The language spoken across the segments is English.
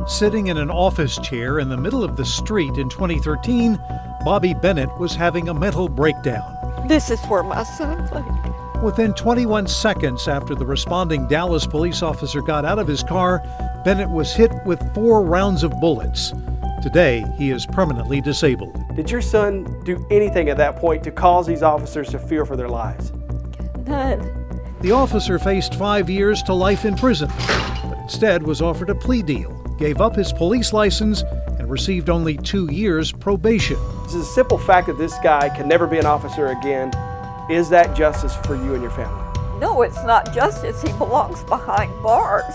Sitting in an office chair in the middle of the street in 2013, Bobby Bennett was having a mental breakdown. This is for my son. Within 21 seconds after the responding Dallas police officer got out of his car, Bennett was hit with 4 rounds of bullets. Today, he is permanently disabled. Did your son do anything at that point to cause these officers to fear for their lives? None. The officer faced 5 years to life in prison, but instead was offered a plea deal, gave up his police license, and received only 2 years probation. This is a simple fact that this guy can never be an officer again. Is that justice for you and your family? No, it's not justice. He belongs behind bars.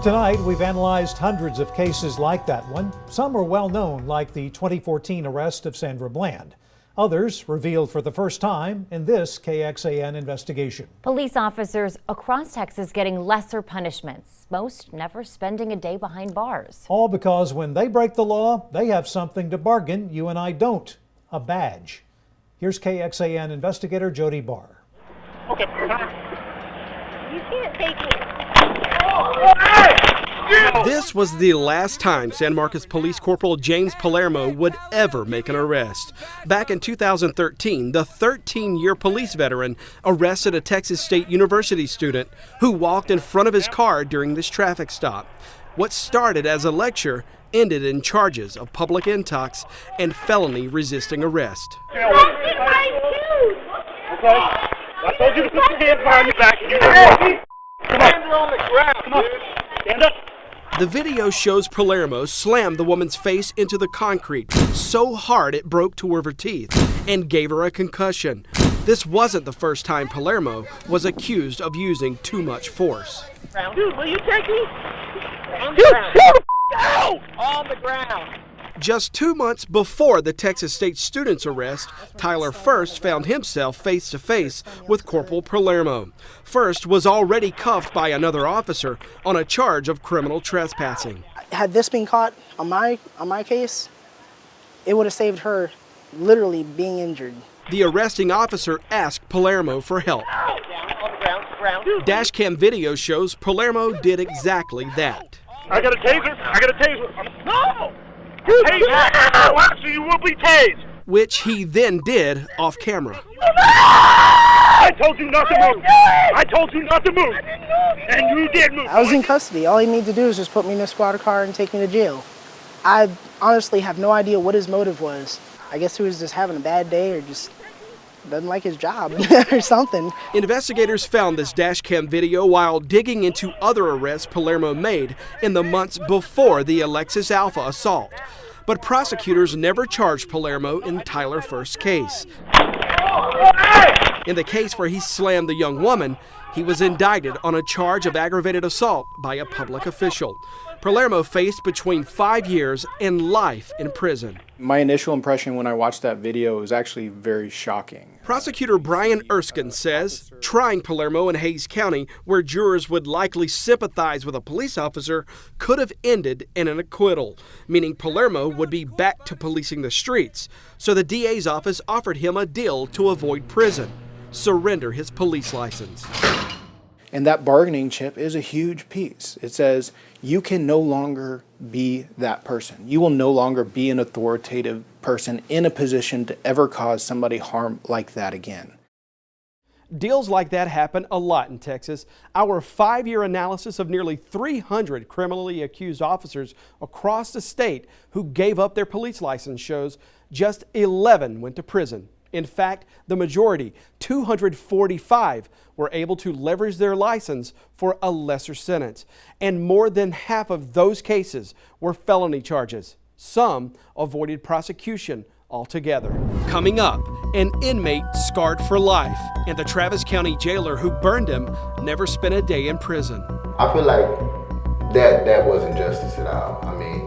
Tonight, we've analyzed hundreds of cases like that one. Some are well known, like the 2014 arrest of Sandra Bland. Others revealed for the first time in this KXAN investigation. Police officers across Texas getting lesser punishments, most never spending a day behind bars. All because when they break the law, they have something to bargain you and I don't, a badge. Here's KXAN investigator Jody Barr. Okay. You can't take me. This was the last time San Marcos Police Corporal James Palermo would ever make an arrest. Back in 2013, the 13-year police veteran arrested a Texas State University student who walked in front of his car during this traffic stop. What started as a lecture ended in charges of public intox and felony resisting arrest. Okay. I told you to put your hands behind your back. You come on the ground. Come on. Stand up. The video shows Palermo slam the woman's face into the concrete so hard it broke 2 of her teeth and gave her a concussion. This wasn't the first time Palermo was accused of using too much force. Dude, will you take me? On the ground. On the ground. Just 2 months before the Texas State student's arrest, Tyler First found himself face-to-face with Corporal Palermo. First was already cuffed by another officer on a charge of criminal trespassing. Had this been caught on my case, it would have saved her literally being injured. The arresting officer asked Palermo for help. On the ground. Dashcam video shows Palermo did exactly that. I got a taser. No! Taser! So you will be tased. Which he then did off camera. I told you not to move. I told you not to move. And you did move. I was in custody. All he needed to do was just put me in a squad car and take me to jail. I honestly have no idea what his motive was. I guess he was just having a bad day or just doesn't like his job or something. Investigators found this dashcam video while digging into other arrests Palermo made in the months before the Alexis Alpha assault. But prosecutors never charged Palermo in Tyler First's case. In the case where he slammed the young woman, he was indicted on a charge of aggravated assault by a public official. Palermo faced between 5 years and life in prison. My initial impression when I watched that video was actually very shocking. Prosecutor Brian Erskine says trying Palermo in Hays County, where jurors would likely sympathize with a police officer, could have ended in an acquittal, meaning Palermo would be back to policing the streets. So the DA's office offered him a deal to avoid prison: surrender his police license. And that bargaining chip is a huge piece. It says you can no longer be that person. You will no longer be an authoritative person in a position to ever cause somebody harm like that again. Deals like that happen a lot in Texas. Our 5-year analysis of nearly 300 criminally accused officers across the state who gave up their police license shows just 11 went to prison. In fact, the majority, 245, were able to leverage their license for a lesser sentence. And more than half of those cases were felony charges. Some avoided prosecution altogether. Coming up, an inmate scarred for life, and the Travis County jailer who burned him never spent a day in prison. I feel like that wasn't justice at all. I mean,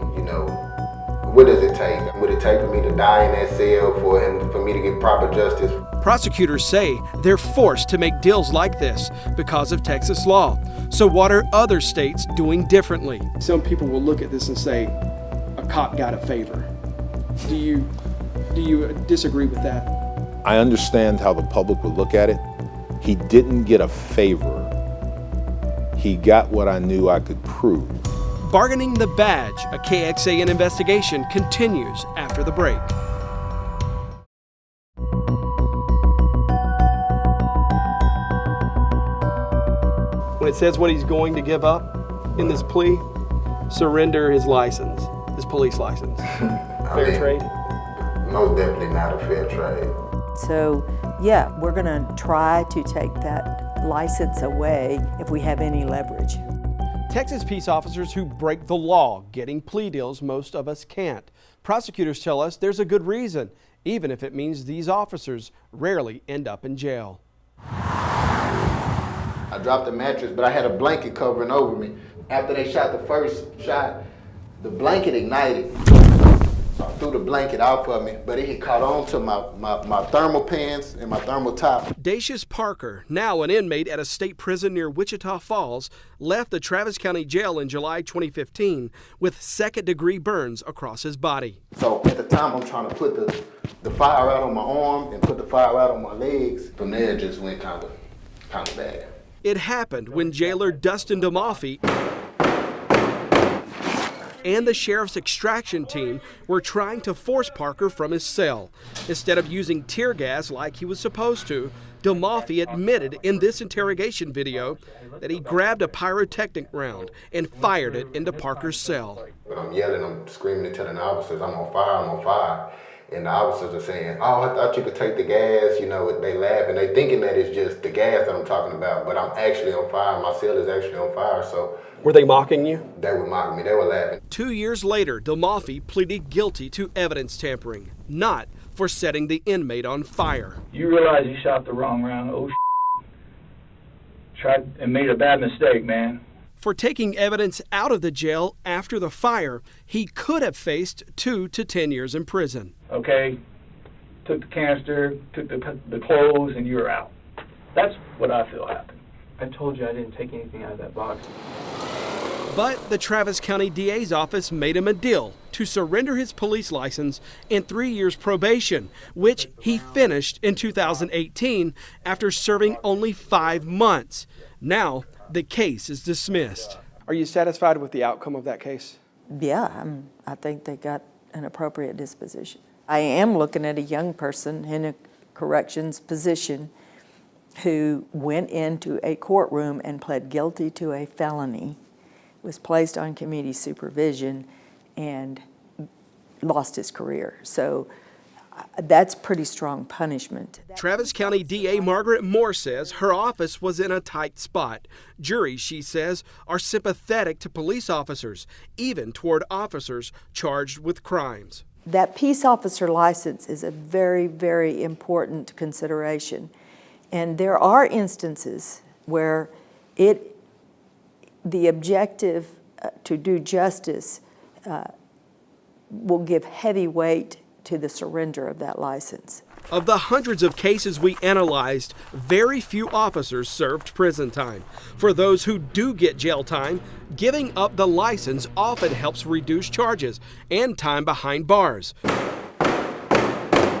what does it take? Would it take for me to die in that cell for me to get proper justice? Prosecutors say they're forced to make deals like this because of Texas law. So what are other states doing differently? Some people will look at this and say, a cop got a favor. Do you disagree with that? I understand how the public would look at it, He didn't get a favor. He got what I knew I could prove. Bargaining the badge, a KXAN investigation continues after the break. When it says what he's going to give up in this plea, surrender his license, his police license. Fair trade? Most definitely not a fair trade. So, yeah, we're going to try to take that license away if we have any leverage. Texas peace officers who break the law getting plea deals most of us can't. Prosecutors tell us there's a good reason, even if it means these officers rarely end up in jail. I dropped the mattress, but I had a blanket covering over me. After they shot the first shot, the blanket ignited. So I threw the blanket off of me, but it had caught on to my thermal pants and my thermal top. Dacius Parker, now an inmate at a state prison near Wichita Falls, left the Travis County Jail in July 2015 with second-degree burns across his body. So at the time, I'm trying to put the fire out on my arm and put the fire out on my legs. From there, it just went kind of bad. It happened when jailer Dustin DeMolfi and the sheriff's extraction team were trying to force Parker from his cell. Instead of using tear gas like he was supposed to, DeMolfi admitted in this interrogation video that he grabbed a pyrotechnic round and fired it into Parker's cell. But I'm yelling, I'm screaming and telling the officers, I'm on fire, I'm on fire. And the officers are saying, oh, I thought you could take the gas. You know, they laugh and they thinking that it's just the gas that I'm talking about, but I'm actually on fire. My cell is actually on fire, so. Were they mocking you? They were mocking me, they were laughing. 2 years later, DeMolfi pleaded guilty to evidence tampering, not for setting the inmate on fire. You realize you shot the wrong round. Oh, tried and made a bad mistake, man. For taking evidence out of the jail after the fire, he could have faced 2 to 10 years in prison. Okay, took the canister, took the clothes, and you're out. That's what I feel happened. I told you I didn't take anything out of that box. But the Travis County DA's office made him a deal to surrender his police license and 3 years probation, which he finished in 2018 after serving only 5 months. Now, the case is dismissed. Are you satisfied with the outcome of that case? Yeah, I think they got an appropriate disposition. I am looking at a young person in a corrections position who went into a courtroom and pled guilty to a felony, was placed on community supervision, and lost his career. So that's pretty strong punishment. Travis County DA Margaret Moore says her office was in a tight spot. Juries, she says, are sympathetic to police officers, even toward officers charged with crimes. That peace officer license is a very, very important consideration. And there are instances where the objective to do justice will give heavy weight to the surrender of that license. Of the hundreds of cases we analyzed, very few officers served prison time. For those who do get jail time, giving up the license often helps reduce charges and time behind bars.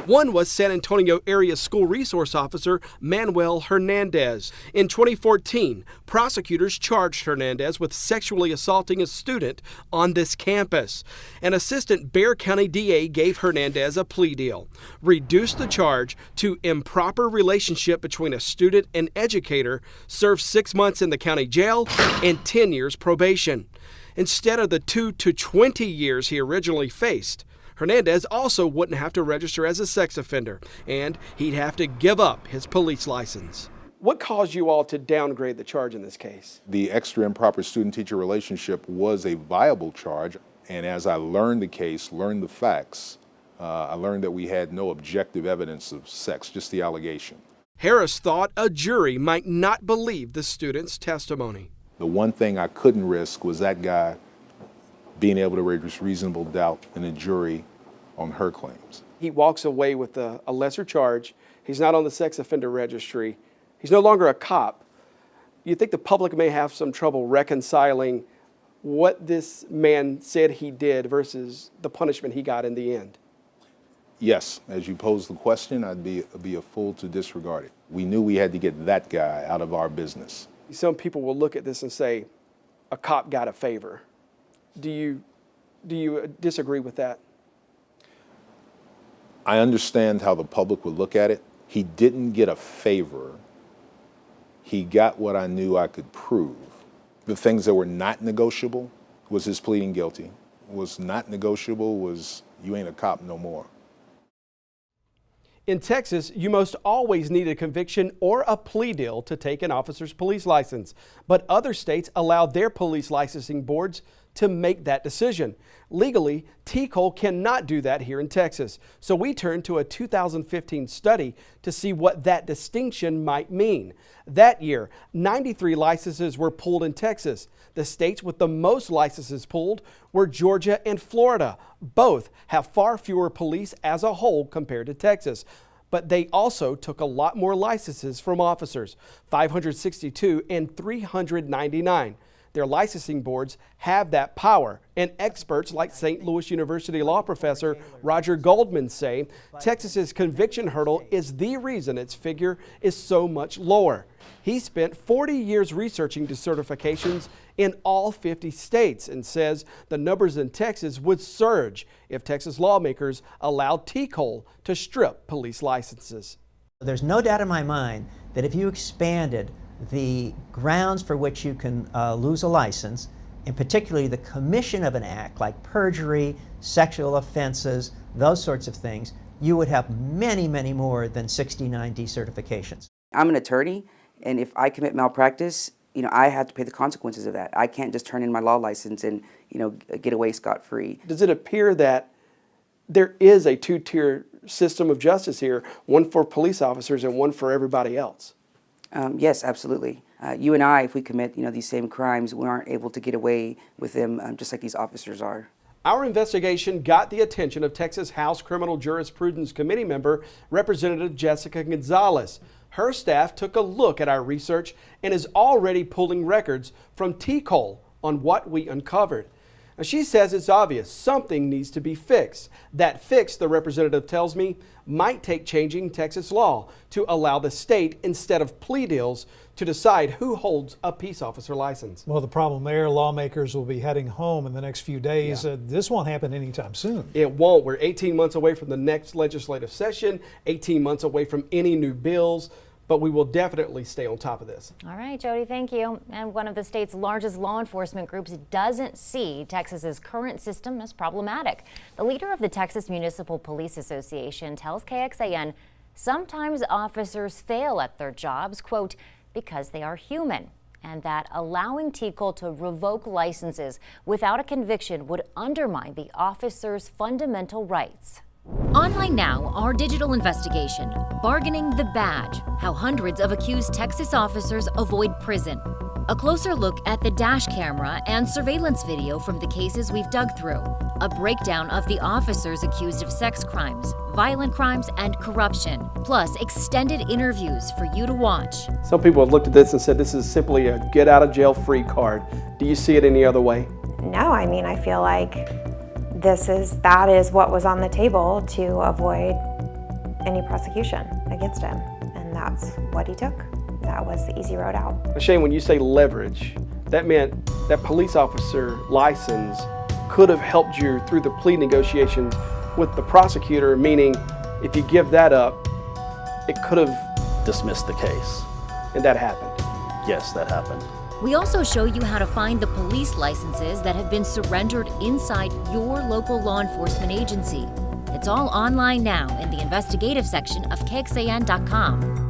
One was San Antonio area school resource officer Manuel Hernandez. In 2014, prosecutors charged Hernandez with sexually assaulting a student on this campus. An assistant Bexar County DA gave Hernandez a plea deal, reduced the charge to improper relationship between a student and educator, served 6 months in the county jail, and 10 years probation. Instead of the 2 to 20 years he originally faced, Hernandez also wouldn't have to register as a sex offender, and he'd have to give up his police license. What caused you all to downgrade the charge in this case? The extra improper student-teacher relationship was a viable charge, and as I learned the case, learned the facts, I learned that we had no objective evidence of sex, just the allegation. Harris thought a jury might not believe the student's testimony. The one thing I couldn't risk was that guy being able to raise reasonable doubt in a jury on her claims. He walks away with a lesser charge. He's not on the sex offender registry. He's no longer a cop. You think the public may have some trouble reconciling what this man said he did versus the punishment he got in the end? Yes, as you pose the question, I'd be a fool to disregard it. We knew we had to get that guy out of our business. Some people will look at this and say, a cop got a favor. Do you disagree with that? I understand how the public would look at it. He didn't get a favor. He got what I knew I could prove. The things that were not negotiable was his pleading guilty. Was not negotiable was you ain't a cop no more. In Texas, you most always need a conviction or a plea deal to take an officer's police license, but other states allow their police licensing boards to make that decision. Legally, TCOL cannot do that here in Texas, so we turned to a 2015 study to see what that distinction might mean. That year, 93 licenses were pulled in Texas. The states with the most licenses pulled were Georgia and Florida. Both have far fewer police as a whole compared to Texas, but they also took a lot more licenses from officers, 562 and 399. Their licensing boards have that power, and experts like St. Louis University law professor Roger Goldman say Texas's conviction hurdle is the reason its figure is so much lower. He spent 40 years researching decertifications in all 50 states and says the numbers in Texas would surge if Texas lawmakers allowed TCOL to strip police licenses. There's no doubt in my mind that if you expanded the grounds for which you can lose a license, and particularly the commission of an act like perjury, sexual offenses, those sorts of things, you would have many, many more than 69 decertifications. I'm an attorney, and if I commit malpractice, I have to pay the consequences of that. I can't just turn in my law license and, get away scot-free. Does it appear that there is a two-tier system of justice here, one for police officers and one for everybody else? Yes, absolutely. You and I, if we commit, these same crimes, we aren't able to get away with them just like these officers are. Our investigation got the attention of Texas House Criminal Jurisprudence Committee member, Representative Jessica Gonzalez. Her staff took a look at our research and is already pulling records from TCOL on what we uncovered. Now, she says it's obvious something needs to be fixed. That fix, the representative tells me, might take changing Texas law to allow the state, instead of plea deals, to decide who holds a peace officer license. Well, the problem there, lawmakers will be heading home in the next few days. This won't happen anytime soon. It won't. We're 18 months away from the next legislative session, 18 months away from any new bills. But we will definitely stay on top of this. All right, Jody, thank you. And one of the state's largest law enforcement groups doesn't see Texas's current system as problematic. The leader of the Texas Municipal Police Association tells KXAN sometimes officers fail at their jobs, quote, because they are human, and that allowing TCOL to revoke licenses without a conviction would undermine the officer's fundamental rights. Online now, our digital investigation, Bargaining the Badge, how hundreds of accused Texas officers avoid prison. A closer look at the dash camera and surveillance video from the cases we've dug through. A breakdown of the officers accused of sex crimes, violent crimes, and corruption. Plus, extended interviews for you to watch. Some people have looked at this and said this is simply a get out of jail free card. Do you see it any other way? No, I feel like that is what was on the table to avoid any prosecution against him, and that's what he took. That was the easy road out. Shane, when you say leverage, that meant that police officer license could have helped you through the plea negotiations with the prosecutor, meaning if you give that up, it could have dismissed the case. And that happened. Yes, that happened. We also show you how to find the police licenses that have been surrendered inside your local law enforcement agency. It's all online now in the investigative section of KXAN.com.